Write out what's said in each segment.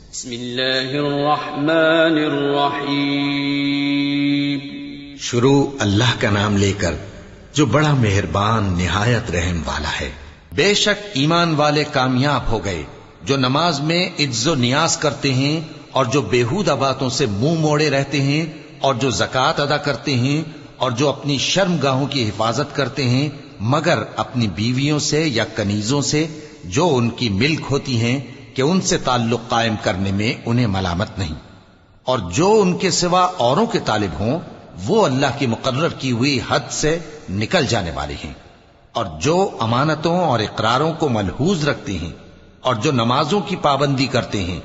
بسم اللہ الرحمن الرحیم. شروع اللہ کا نام لے کر جو بڑا مہربان نہایت رحم والا ہے. بے شک ایمان والے کامیاب ہو گئے جو نماز میں عجز و نیاز کرتے ہیں اور جو بیہودہ باتوں سے منہ موڑے رہتے ہیں اور جو زکوٰۃ ادا کرتے ہیں اور جو اپنی شرم گاہوں کی حفاظت کرتے ہیں مگر اپنی بیویوں سے یا کنیزوں سے جو ان کی ملک ہوتی ہیں کہ ان سے تعلق قائم کرنے میں انہیں ملامت نہیں، اور جو ان کے سوا اوروں کے طالب ہوں وہ اللہ کی مقرر کی ہوئی حد سے نکل جانے والے ہیں، اور جو امانتوں اور اقراروں کو ملحوظ رکھتے ہیں اور جو نمازوں کی پابندی کرتے ہیں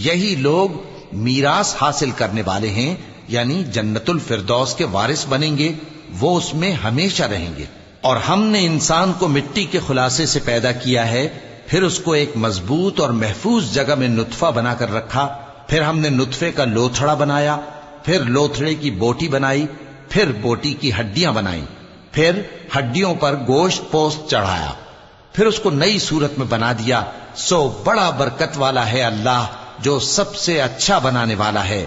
یہی لوگ میراث حاصل کرنے والے ہیں، یعنی جنت الفردوس کے وارث بنیں گے، وہ اس میں ہمیشہ رہیں گے. اور ہم نے انسان کو مٹی کے خلاصے سے پیدا کیا ہے، پھر اس کو ایک مضبوط اور محفوظ جگہ میں نطفہ بنا کر رکھا، پھر ہم نے نطفے کا لوتھڑا بنایا، پھر لوتھڑے کی بوٹی بنائی، پھر بوٹی کی ہڈیاں بنائیں، پھر ہڈیوں پر گوشت پوست چڑھایا، پھر اس کو نئی صورت میں بنا دیا. سو بڑا برکت والا ہے اللہ جو سب سے اچھا بنانے والا ہے.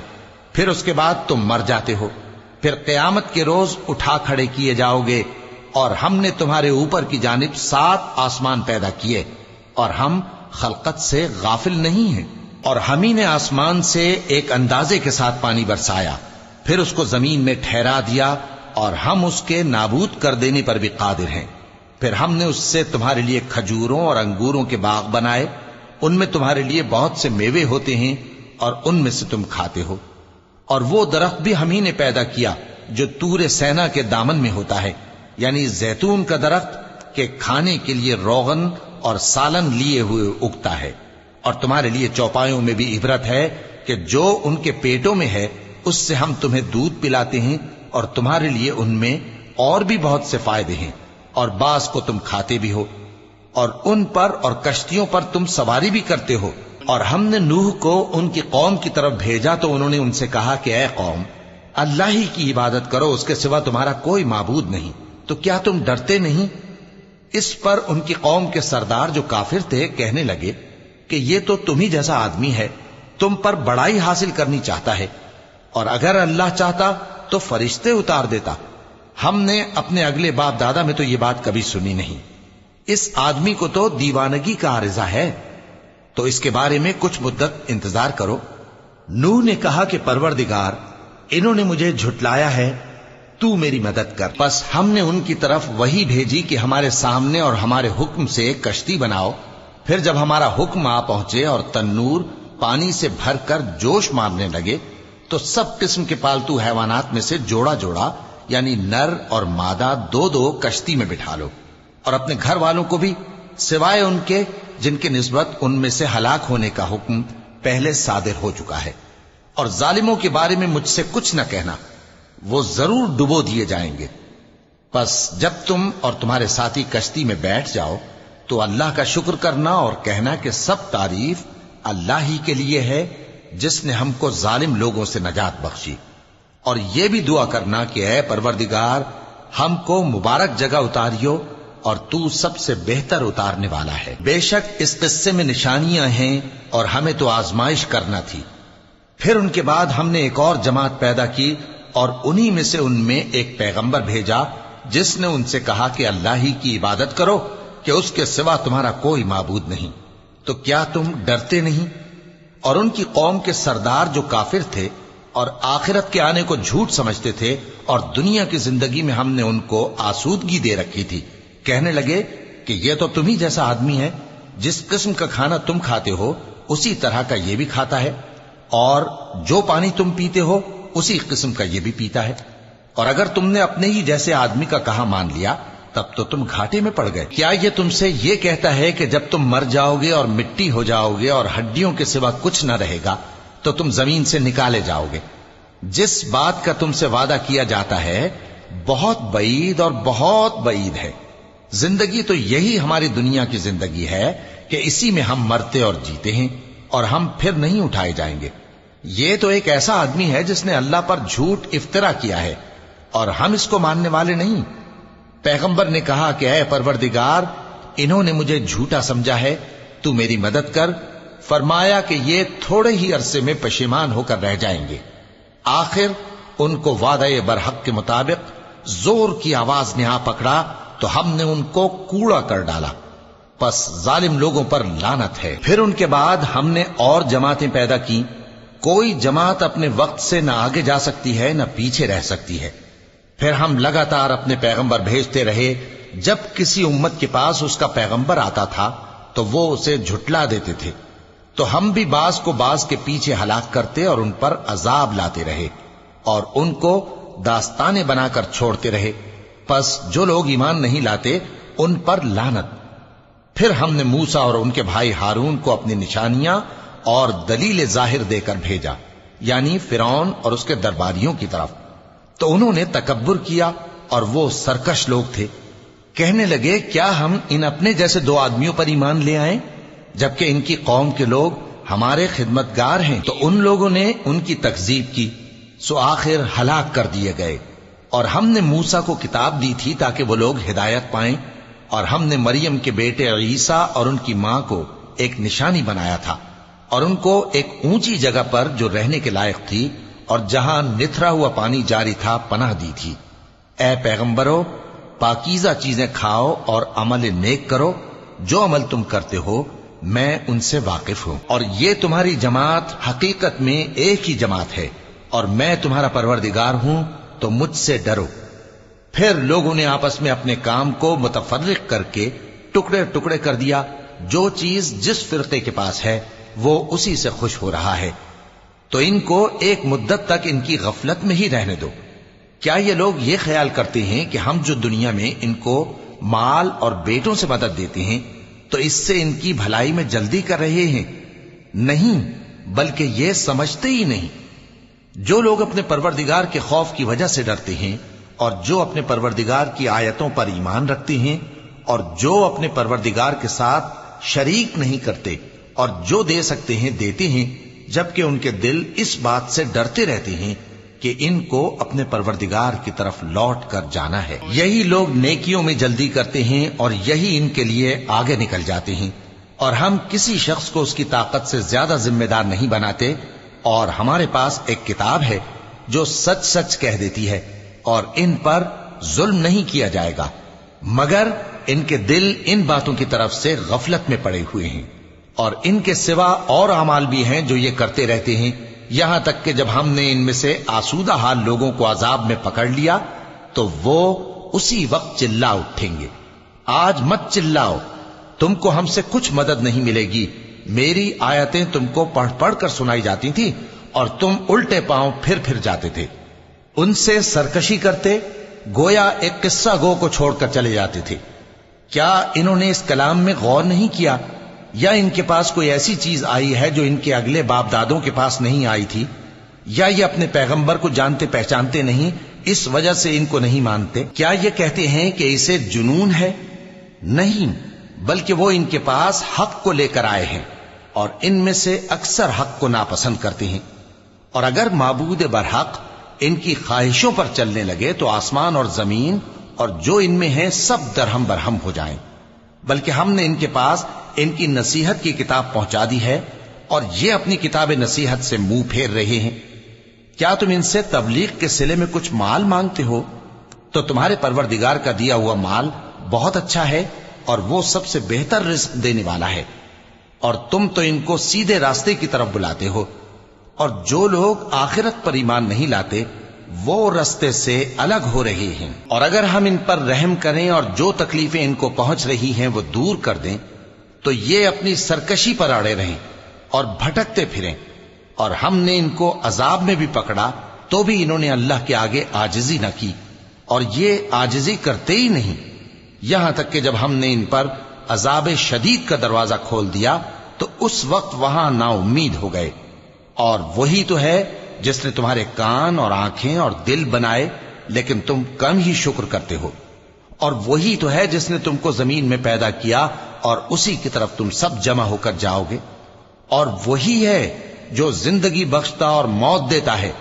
پھر اس کے بعد تم مر جاتے ہو، پھر قیامت کے روز اٹھا کھڑے کیے جاؤ گے. اور ہم نے تمہارے اوپر کی جانب 7 آسمان پیدا کیے اور ہم خلقت سے غافل نہیں ہیں. اور ہم ہی نے آسمان سے ایک اندازے کے ساتھ پانی برسایا، پھر اس کو زمین میں ٹھہرا دیا، اور ہم اس کے نابود کر دینے پر بھی قادر ہیں. پھر ہم نے اس سے تمہارے لیے کھجوروں اور انگوروں کے باغ بنائے، ان میں تمہارے لیے بہت سے میوے ہوتے ہیں اور ان میں سے تم کھاتے ہو. اور وہ درخت بھی ہم ہی نے پیدا کیا جو طور سینا کے دامن میں ہوتا ہے، یعنی زیتون کا درخت کہ کھانے کے لیے روغن اور سالن لیے ہوئے اگتا ہے. اور تمہارے لیے چوپایوں میں بھی عبرت ہے کہ جو ان کے پیٹوں میں ہے اس سے ہم تمہیں دودھ پلاتے ہیں، اور تمہارے لیے ان میں اور بھی بہت سے فائدے ہیں، اور بعض کو تم کھاتے بھی ہو، اور ان پر اور کشتیوں پر تم سواری بھی کرتے ہو. اور ہم نے نوح کو ان کی قوم کی طرف بھیجا تو انہوں نے ان سے کہا کہ اے قوم، اللہ ہی کی عبادت کرو، اس کے سوا تمہارا کوئی معبود نہیں، تو کیا تم ڈرتے نہیں؟ اس پر ان کی قوم کے سردار جو کافر تھے کہنے لگے کہ یہ تو تم ہی جیسا آدمی ہے، تم پر بڑائی حاصل کرنی چاہتا ہے، اور اگر اللہ چاہتا تو فرشتے اتار دیتا. ہم نے اپنے اگلے باپ دادا میں تو یہ بات کبھی سنی نہیں. اس آدمی کو تو دیوانگی کا عارضہ ہے، تو اس کے بارے میں کچھ مدت انتظار کرو. نوح نے کہا کہ پروردگار، انہوں نے مجھے جھٹلایا ہے، تو میری مدد کر. پس ہم نے ان کی طرف وحی بھیجی کہ ہمارے سامنے اور ہمارے حکم سے ایک کشتی بناؤ. پھر جب ہمارا حکم آ پہنچے اور تنور پانی سے بھر کر جوش مارنے لگے تو سب قسم کے پالتو حیوانات میں سے جوڑا جوڑا یعنی نر اور مادہ 2 کشتی میں بٹھا لو، اور اپنے گھر والوں کو بھی سوائے ان کے جن کے نسبت ان میں سے ہلاک ہونے کا حکم پہلے صادر ہو چکا ہے. اور ظالموں کے بارے میں مجھ سے کچھ نہ کہنا، وہ ضرور ڈبو دیے جائیں گے. پس جب تم اور تمہارے ساتھی کشتی میں بیٹھ جاؤ تو اللہ کا شکر کرنا اور کہنا کہ سب تعریف اللہ ہی کے لیے ہے جس نے ہم کو ظالم لوگوں سے نجات بخشی. اور یہ بھی دعا کرنا کہ اے پروردگار، ہم کو مبارک جگہ اتاریو اور تو سب سے بہتر اتارنے والا ہے. بے شک اس قصے میں نشانیاں ہیں اور ہمیں تو آزمائش کرنا تھی. پھر ان کے بعد ہم نے ایک اور جماعت پیدا کی اور انہی میں سے ان میں ایک پیغمبر بھیجا جس نے ان سے کہا کہ اللہ ہی کی عبادت کرو کہ اس کے سوا تمہارا کوئی معبود نہیں. تو کیا تم ڈرتے نہیں؟ اور ان کی قوم کے سردار جو کافر تھے اور آخرت کے آنے کو جھوٹ سمجھتے تھے اور دنیا کی زندگی میں ہم نے ان کو آسودگی دے رکھی تھی، کہنے لگے کہ یہ تو تم ہی جیسا آدمی ہے، جس قسم کا کھانا تم کھاتے ہو اسی طرح کا یہ بھی کھاتا ہے، اور جو پانی تم پیتے ہو اسی قسم کا یہ بھی پیتا ہے. اور اگر تم نے اپنے ہی جیسے آدمی کا کہا مان لیا تب تو تم گھاٹے میں پڑ گئے. کیا یہ تم سے یہ کہتا ہے کہ جب تم مر جاؤ گے اور مٹی ہو جاؤ گے اور ہڈیوں کے سوا کچھ نہ رہے گا تو تم زمین سے نکالے جاؤ گے؟ جس بات کا تم سے وعدہ کیا جاتا ہے بہت بعید اور بہت بعید ہے. زندگی تو یہی ہماری دنیا کی زندگی ہے کہ اسی میں ہم مرتے اور جیتے ہیں اور ہم پھر نہیں اٹھائے جائیں گے. یہ تو ایک ایسا آدمی ہے جس نے اللہ پر جھوٹ افطرا کیا ہے اور ہم اس کو ماننے والے نہیں. پیغمبر نے کہا کہ اے پروردگار، انہوں نے مجھے جھوٹا سمجھا ہے، تو میری مدد کر. فرمایا کہ یہ تھوڑے ہی عرصے میں پشیمان ہو کر رہ جائیں گے۔ آخر ان کو وعدہ برحق کے مطابق زور کی آواز نے آ پکڑا تو ہم نے ان کو کوڑا کر ڈالا، پس ظالم لوگوں پر لعنت ہے۔ پھر ان کے بعد ہم نے اور جماعتیں پیدا کی، کوئی جماعت اپنے وقت سے نہ آگے جا سکتی ہے نہ پیچھے رہ سکتی ہے۔ پھر ہم لگاتار اپنے پیغمبر بھیجتے رہے، جب کسی امت کے پاس اس کا پیغمبر آتا تھا تو وہ اسے جھٹلا دیتے تھے، تو ہم بھی بعض کو بعض کے پیچھے ہلاک کرتے اور ان پر عذاب لاتے رہے اور ان کو داستانے بنا کر چھوڑتے رہے۔ پس جو لوگ ایمان نہیں لاتے ان پر لعنت۔ پھر ہم نے موسیٰ اور ان کے بھائی ہارون کو اپنی نشانیاں اور دلیل ظاہر دے کر بھیجا، یعنی فرعون اور اس کے درباریوں کی طرف، تو انہوں نے تکبر کیا اور وہ سرکش لوگ تھے۔ کہنے لگے کیا ہم ان اپنے جیسے دو آدمیوں پر ایمان لے آئیں جبکہ ان کی قوم کے لوگ ہمارے خدمتگار ہیں؟ تو ان لوگوں نے ان کی تکذیب کی، سو آخر ہلاک کر دیے گئے۔ اور ہم نے موسیٰ کو کتاب دی تھی تاکہ وہ لوگ ہدایت پائیں، اور ہم نے مریم کے بیٹے عیسیٰ اور ان کی ماں کو ایک نشانی بنایا تھا اور ان کو ایک اونچی جگہ پر جو رہنے کے لائق تھی اور جہاں نتھرا ہوا پانی جاری تھا پناہ دی تھی۔ اے پیغمبرو، پاکیزہ چیزیں کھاؤ اور عمل نیک کرو، جو عمل تم کرتے ہو میں ان سے واقف ہوں، اور یہ تمہاری جماعت حقیقت میں ایک ہی جماعت ہے اور میں تمہارا پروردگار ہوں، تو مجھ سے ڈرو۔ پھر لوگوں نے آپس میں اپنے کام کو متفرق کر کے ٹکڑے ٹکڑے کر دیا، جو چیز جس فرقے کے پاس ہے وہ اسی سے خوش ہو رہا ہے، تو ان کو ایک مدت تک ان کی غفلت میں ہی رہنے دو۔ کیا یہ لوگ یہ خیال کرتے ہیں کہ ہم جو دنیا میں ان کو مال اور بیٹوں سے مدد دیتے ہیں تو اس سے ان کی بھلائی میں جلدی کر رہے ہیں؟ نہیں، بلکہ یہ سمجھتے ہی نہیں۔ جو لوگ اپنے پروردگار کے خوف کی وجہ سے ڈرتے ہیں اور جو اپنے پروردگار کی آیتوں پر ایمان رکھتے ہیں اور جو اپنے پروردگار کے ساتھ شریک نہیں کرتے اور جو دے سکتے ہیں دیتے ہیں، جبکہ ان کے دل اس بات سے ڈرتے رہتے ہیں کہ ان کو اپنے پروردگار کی طرف لوٹ کر جانا ہے۔ یہی لوگ نیکیوں میں جلدی کرتے ہیں اور یہی ان کے لیے آگے نکل جاتے ہیں، اور ہم کسی شخص کو اس کی طاقت سے زیادہ ذمہ دار نہیں بناتے، اور ہمارے پاس ایک کتاب ہے جو سچ سچ کہہ دیتی ہے، اور ان پر ظلم نہیں کیا جائے گا، مگر ان کے دل ان باتوں کی طرف سے غفلت میں پڑے ہوئے ہیں، اور ان کے سوا اور اعمال بھی ہیں جو یہ کرتے رہتے ہیں، یہاں تک کہ جب ہم نے ان میں سے آسودہ حال لوگوں کو عذاب میں پکڑ لیا تو وہ اسی وقت چلا اٹھیں گے۔ آج مت چلاؤ، تم کو ہم سے کچھ مدد نہیں ملے گی، میری آیتیں تم کو پڑھ پڑھ کر سنائی جاتی تھی اور تم الٹے پاؤں پھر جاتے تھے۔ ان سے سرکشی کرتے، گویا ایک قصہ گو کو چھوڑ کر چلے جاتے تھے۔ کیا انہوں نے اس کلام میں غور نہیں کیا، یا ان کے پاس کوئی ایسی چیز آئی ہے جو ان کے اگلے باپ دادوں کے پاس نہیں آئی تھی، یا یہ اپنے پیغمبر کو جانتے پہچانتے نہیں اس وجہ سے ان کو نہیں مانتے؟ کیا یہ کہتے ہیں کہ اسے جنون ہے؟ نہیں، بلکہ وہ ان کے پاس حق کو لے کر آئے ہیں، اور ان میں سے اکثر حق کو ناپسند کرتے ہیں۔ اور اگر معبود برحق ان کی خواہشوں پر چلنے لگے تو آسمان اور زمین اور جو ان میں ہے سب درہم برہم ہو جائیں، بلکہ ہم نے ان کے پاس ان کی نصیحت کی کتاب پہنچا دی ہے اور یہ اپنی کتاب نصیحت سے منہ پھیر رہے ہیں۔ کیا تم ان سے تبلیغ کے صلے میں کچھ مال مانگتے ہو؟ تو تمہارے پروردگار کا دیا ہوا مال بہت اچھا ہے اور وہ سب سے بہتر رزق دینے والا ہے، اور تم تو ان کو سیدھے راستے کی طرف بلاتے ہو، اور جو لوگ آخرت پر ایمان نہیں لاتے وہ رستے سے الگ ہو رہے ہیں۔ اور اگر ہم ان پر رحم کریں اور جو تکلیفیں ان کو پہنچ رہی ہیں وہ دور کر دیں تو یہ اپنی سرکشی پر اڑے رہیں اور بھٹکتے پھریں، اور ہم نے ان کو عذاب میں بھی پکڑا تو بھی انہوں نے اللہ کے آگے عاجزی نہ کی، اور یہ عاجزی کرتے ہی نہیں، یہاں تک کہ جب ہم نے ان پر عذاب شدید کا دروازہ کھول دیا تو اس وقت وہاں نا امید ہو گئے۔ اور وہی تو ہے جس نے تمہارے کان اور آنکھیں اور دل بنائے، لیکن تم کم ہی شکر کرتے ہو، اور وہی تو ہے جس نے تم کو زمین میں پیدا کیا اور اسی کی طرف تم سب جمع ہو کر جاؤ گے، اور وہی ہے جو زندگی بخشتا اور موت دیتا ہے،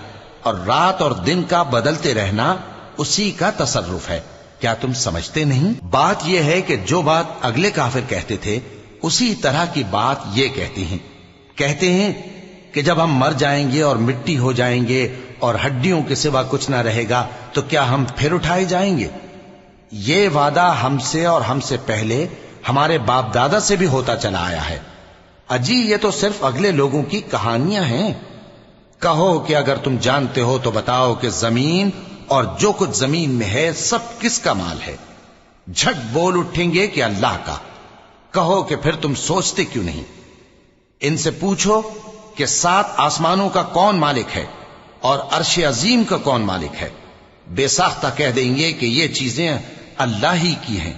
اور رات اور دن کا بدلتے رہنا اسی کا تصرف ہے۔ کیا تم سمجھتے نہیں؟ بات یہ ہے کہ جو بات اگلے کافر کہتے تھے اسی طرح کی بات یہ کہتے ہیں، کہتے ہیں کہ جب ہم مر جائیں گے اور مٹی ہو جائیں گے اور ہڈیوں کے سوا کچھ نہ رہے گا تو کیا ہم پھر اٹھائے جائیں گے؟ یہ وعدہ ہم سے اور ہم سے پہلے ہمارے باپ دادا سے بھی ہوتا چلا آیا ہے۔ اجی یہ تو صرف اگلے لوگوں کی کہانیاں ہیں۔ کہو کہ اگر تم جانتے ہو تو بتاؤ کہ زمین اور جو کچھ زمین میں ہے سب کس کا مال ہے؟ جھٹ بول اٹھیں گے کہ اللہ کا۔ کہو کہ پھر تم سوچتے کیوں نہیں؟ ان سے پوچھو کہ 7 آسمانوں کا کون مالک ہے اور عرش عظیم کا کون مالک ہے؟ بے ساختہ کہہ دیں گے کہ یہ چیزیں اللہ ہی کی ہیں۔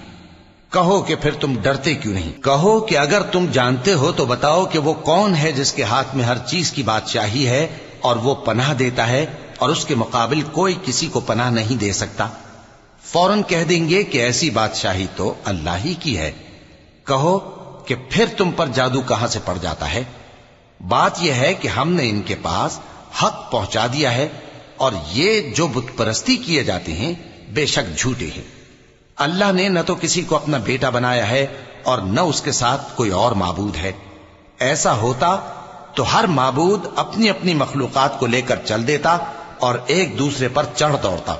کہو کہ پھر تم ڈرتے کیوں نہیں؟ کہو کہ اگر تم جانتے ہو تو بتاؤ کہ وہ کون ہے جس کے ہاتھ میں ہر چیز کی بادشاہی ہے اور وہ پناہ دیتا ہے اور اس کے مقابل کوئی کسی کو پناہ نہیں دے سکتا؟ فوراً کہہ دیں گے کہ ایسی بادشاہی تو اللہ ہی کی ہے۔ کہو کہ پھر تم پر جادو کہاں سے پڑ جاتا ہے؟ بات یہ ہے کہ ہم نے ان کے پاس حق پہنچا دیا ہے اور یہ جو بت پرستی کیے جاتے ہیں بے شک جھوٹے ہیں۔ اللہ نے نہ تو کسی کو اپنا بیٹا بنایا ہے اور نہ اس کے ساتھ کوئی اور معبود ہے۔ ایسا ہوتا تو ہر معبود اپنی اپنی مخلوقات کو لے کر چل دیتا اور ایک دوسرے پر چڑھ دوڑتا۔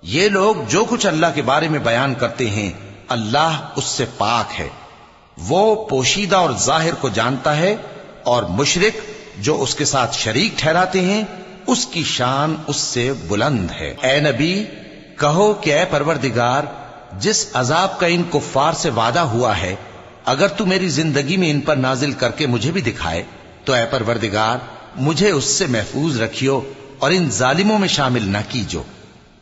یہ لوگ جو کچھ اللہ کے بارے میں بیان کرتے ہیں اللہ اس سے پاک ہے، وہ پوشیدہ اور ظاہر کو جانتا ہے، اور مشرک جو اس کے ساتھ شریک ٹھہراتے ہیں اس کی شان اس سے بلند ہے۔ اے نبی کہو کہ اے پروردگار، جس عذاب کا ان کفار سے وعدہ ہوا ہے اگر تو میری زندگی میں ان پر نازل کر کے مجھے بھی دکھائے تو اے پروردگار مجھے اس سے محفوظ رکھیو اور ان ظالموں میں شامل نہ کیجو،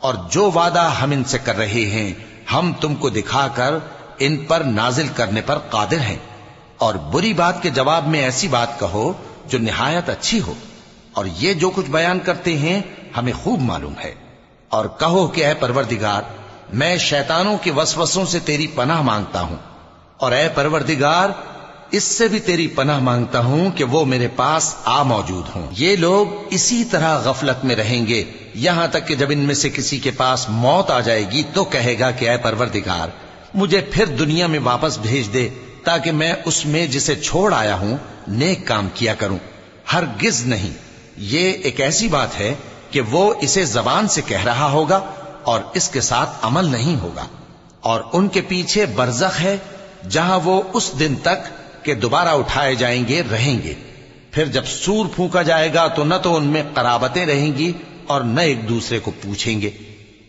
اور جو وعدہ ہم ان سے کر رہے ہیں ہم تم کو دکھا کر ان پر نازل کرنے پر قادر ہیں۔ اور بری بات کے جواب میں ایسی بات کہو جو نہایت اچھی ہو، اور یہ جو کچھ بیان کرتے ہیں ہمیں خوب معلوم ہے۔ اور کہو کہ اے پروردگار میں شیطانوں کے وسوسوں سے تیری پناہ مانگتا ہوں، اور اے پروردگار اس سے بھی تیری پناہ مانگتا ہوں کہ وہ میرے پاس آ موجود ہوں۔ یہ لوگ اسی طرح غفلت میں رہیں گے یہاں تک کہ جب ان میں سے کسی کے پاس موت آ جائے گی تو کہے گا کہ اے پروردگار مجھے پھر دنیا میں واپس بھیج دے تاکہ میں اس میں جسے چھوڑ آیا ہوں نیک کام کیا کروں۔ ہرگز نہیں، یہ ایک ایسی بات ہے کہ وہ اسے زبان سے کہہ رہا ہوگا اور اس کے ساتھ عمل نہیں ہوگا۔ اور ان کے پیچھے برزخ ہے جہاں وہ اس دن تک کہ دوبارہ اٹھائے جائیں گے رہیں گے۔ پھر جب سور پھونکا جائے گا تو نہ تو ان میں قرابتیں رہیں گی اور نہ ایک دوسرے کو پوچھیں گے۔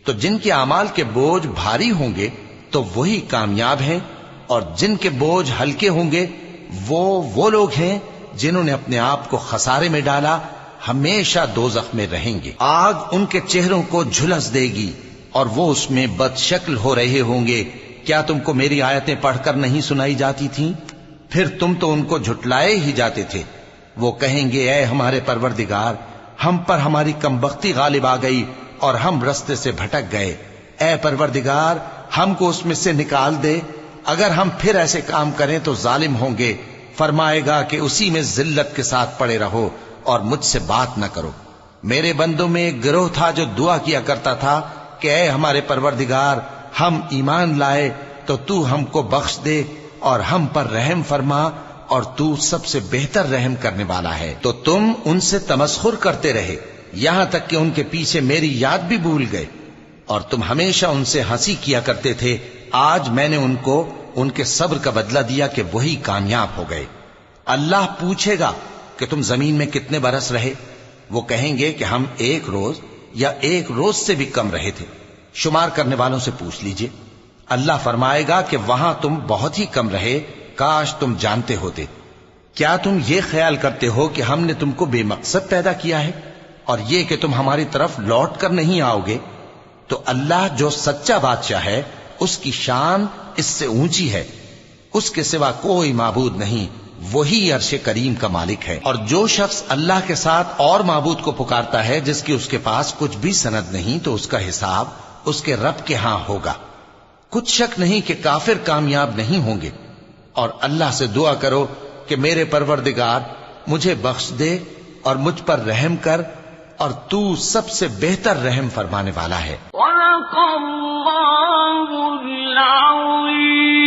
تو جن کے اعمال کے بوجھ بھاری ہوں گے تو وہی کامیاب ہیں، اور جن کے بوجھ ہلکے ہوں گے وہ لوگ ہیں جنہوں نے اپنے آپ کو خسارے میں ڈالا، ہمیشہ دوزخ میں رہیں گے۔ آگ ان کے چہروں کو جھلس دے گی اور وہ اس میں بد شکل ہو رہے ہوں گے۔ کیا تم کو میری آیتیں پڑھ کر نہیں سنائی جاتی تھیں؟ پھر تم تو ان کو جھٹلائے ہی جاتے تھے۔ وہ کہیں گے اے ہمارے پروردگار ہم پر ہماری کمبختی غالب آ گئی اور ہم رستے سے بھٹک گئے۔ اے پروردگار ہم کو اس میں سے نکال دے، اگر ہم پھر ایسے کام کریں تو ظالم ہوں گے۔ فرمائے گا کہ اسی میں ذلت کے ساتھ پڑے رہو اور مجھ سے بات نہ کرو۔ میرے بندوں میں ایک گروہ تھا جو دعا کیا کرتا تھا کہ اے ہمارے پروردگار ہم ایمان لائے تو تو ہم کو بخش دے اور ہم پر رحم فرما، اور تو سب سے بہتر رحم کرنے والا ہے۔ تو تم ان سے تمسخر کرتے رہے یہاں تک کہ ان کے پیچھے میری یاد بھی بھول گئے، اور تم ہمیشہ ان سے ہنسی کیا کرتے تھے۔ آج میں نے ان کو ان کے صبر کا بدلہ دیا کہ وہی کامیاب ہو گئے۔ اللہ پوچھے گا کہ تم زمین میں کتنے برس رہے؟ وہ کہیں گے کہ ہم 1 روز یا 1 روز سے بھی کم رہے تھے۔ شمار کرنے والوں سے پوچھ لیجئے۔ اللہ فرمائے گا کہ وہاں تم بہت ہی کم رہے، کاش تم جانتے ہوتے۔ کیا تم یہ خیال کرتے ہو کہ ہم نے تم کو بے مقصد پیدا کیا ہے اور یہ کہ تم ہماری طرف لوٹ کر نہیں آؤ گے؟ تو اللہ جو سچا بادشاہ ہے اس کی شان اس سے اونچی ہے، اس کے سوا کوئی معبود نہیں، وہی عرش کریم کا مالک ہے۔ اور جو شخص اللہ کے ساتھ اور معبود کو پکارتا ہے جس کی اس کے پاس کچھ بھی سند نہیں تو اس کا حساب اس کے رب کے ہاں ہوگا۔ کچھ شک نہیں کہ کافر کامیاب نہیں ہوں گے۔ اور اللہ سے دعا کرو کہ میرے پروردگار مجھے بخش دے اور مجھ پر رحم کر، اور تو سب سے بہتر رحم فرمانے والا ہے۔ صدق اللہ العظیم۔